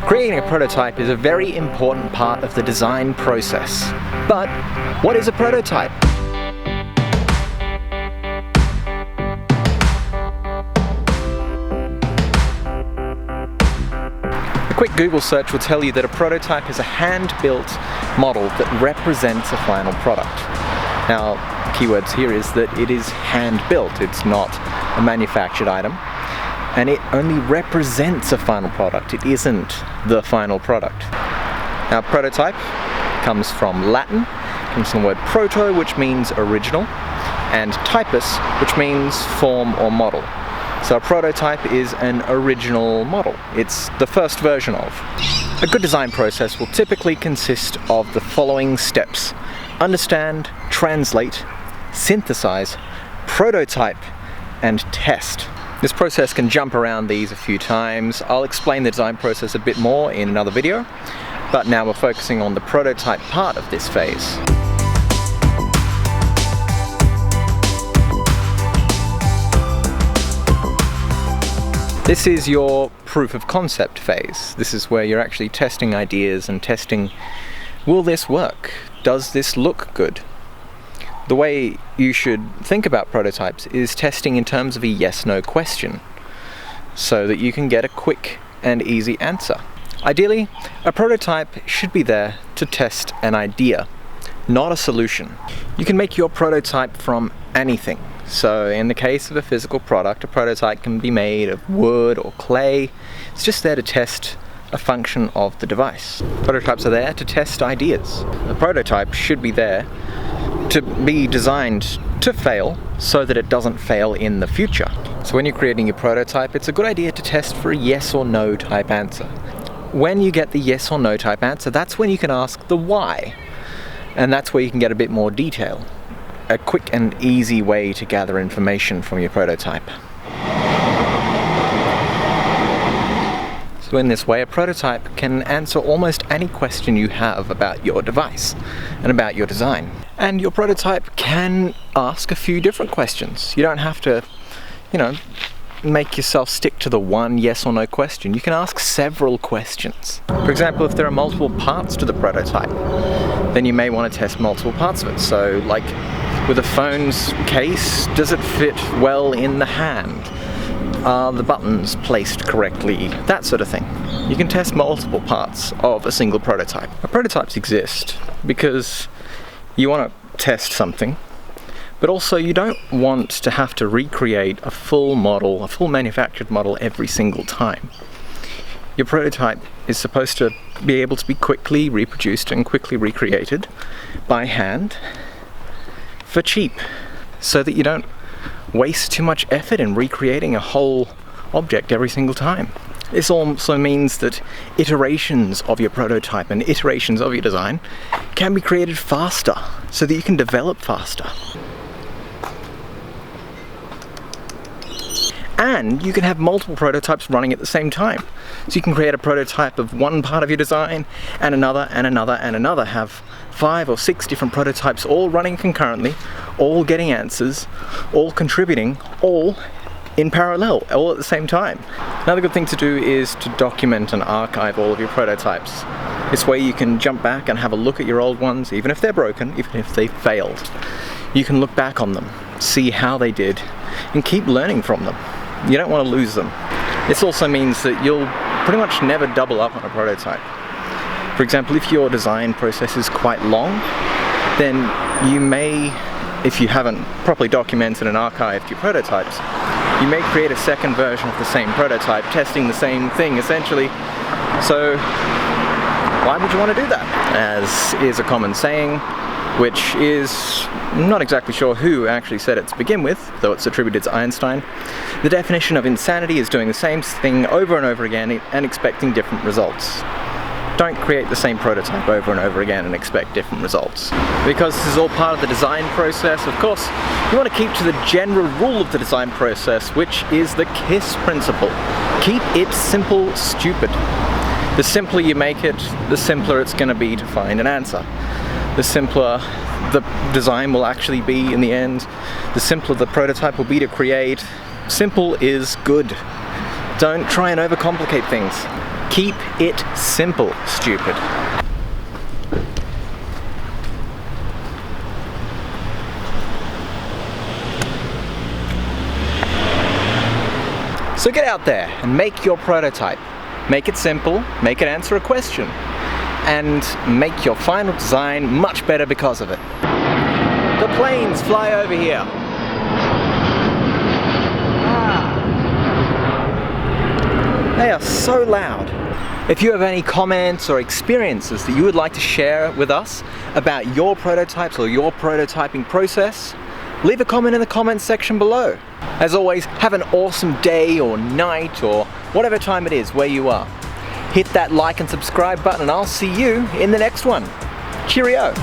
Creating a prototype is a very important part of the design process. But what is a prototype? A quick Google search will tell you that a prototype is a hand-built model that represents a final product. Now, keywords here is that it is hand-built, it's not a manufactured item, and it only represents a final product, it isn't the final product. Now, prototype comes from Latin, comes from the word proto, which means original, and typus, which means form or model. So a prototype is an original model. It's the first version of. A good design process will typically consist of the following steps: understand, translate, synthesize, prototype, and test. This process can jump around these a few times. I'll explain the design process a bit more in another video, but now we're focusing on the prototype part of this phase. This is your proof of concept phase. This is where you're actually testing ideas and testing, will this work? Does this look good? The way you should think about prototypes is testing in terms of a yes-no question, so that you can get a quick and easy answer. Ideally, a prototype should be there to test an idea, not a solution. You can make your prototype from anything. So in the case of a physical product, a prototype can be made of wood or clay. It's just there to test a function of the device. Prototypes are there to test ideas. The prototype should be there to be designed to fail so that it doesn't fail in the future. So when you're creating your prototype, it's a good idea to test for a yes or no type answer. When you get the yes or no type answer, that's when you can ask the why. And that's where you can get a bit more detail. A quick and easy way to gather information from your prototype. So in this way, a prototype can answer almost any question you have about your device and about your design. And your prototype can ask a few different questions. You don't have to, make yourself stick to the one yes or no question. You can ask several questions. For example, if there are multiple parts to the prototype, then you may want to test multiple parts of it. So like with a phone's case, does it fit well in the hand? Are the buttons placed correctly? That sort of thing. You can test multiple parts of a single prototype. Prototypes exist because you want to test something, but also you don't want to have to recreate a full model, a full manufactured model every single time. Your prototype is supposed to be able to be quickly reproduced and quickly recreated by hand for cheap, so that you don't waste too much effort in recreating a whole object every single time. This also means that iterations of your prototype and iterations of your design can be created faster, so that you can develop faster. And you can have multiple prototypes running at the same time. So you can create a prototype of one part of your design and another and another and another. Have 5 or 6 different prototypes all running concurrently, all getting answers, all contributing, all in parallel, all at the same time. Another good thing to do is to document and archive all of your prototypes. This way you can jump back and have a look at your old ones, even if they're broken, even if they failed. You can look back on them, see how they did, and keep learning from them. You don't want to lose them. This also means that you'll pretty much never double up on a prototype. For example, if your design process is quite long, then you may, if you haven't properly documented and archived your prototypes, you may create a second version of the same prototype, testing the same thing essentially. So why would you want to do that? As is a common saying, which is, I'm not exactly sure who actually said it to begin with, though it's attributed to Einstein. The definition of insanity is doing the same thing over and over again and expecting different results. Don't create the same prototype over and over again and expect different results. Because this is all part of the design process, of course, you want to keep to the general rule of the design process, which is the KISS principle. Keep it simple, stupid. The simpler you make it, the simpler it's going to be to find an answer. The simpler the design will actually be in the end, the simpler the prototype will be to create. Simple is good. Don't try and overcomplicate things. Keep it simple, stupid. So get out there and make your prototype. Make it simple, make it answer a question, and make your final design much better because of it. The planes fly over here. They are so loud. If you have any comments or experiences that you would like to share with us about your prototypes or your prototyping process, leave a comment in the comments section below. As always, have an awesome day or night or whatever time it is where you are. Hit that like and subscribe button and I'll see you in the next one. Cheerio!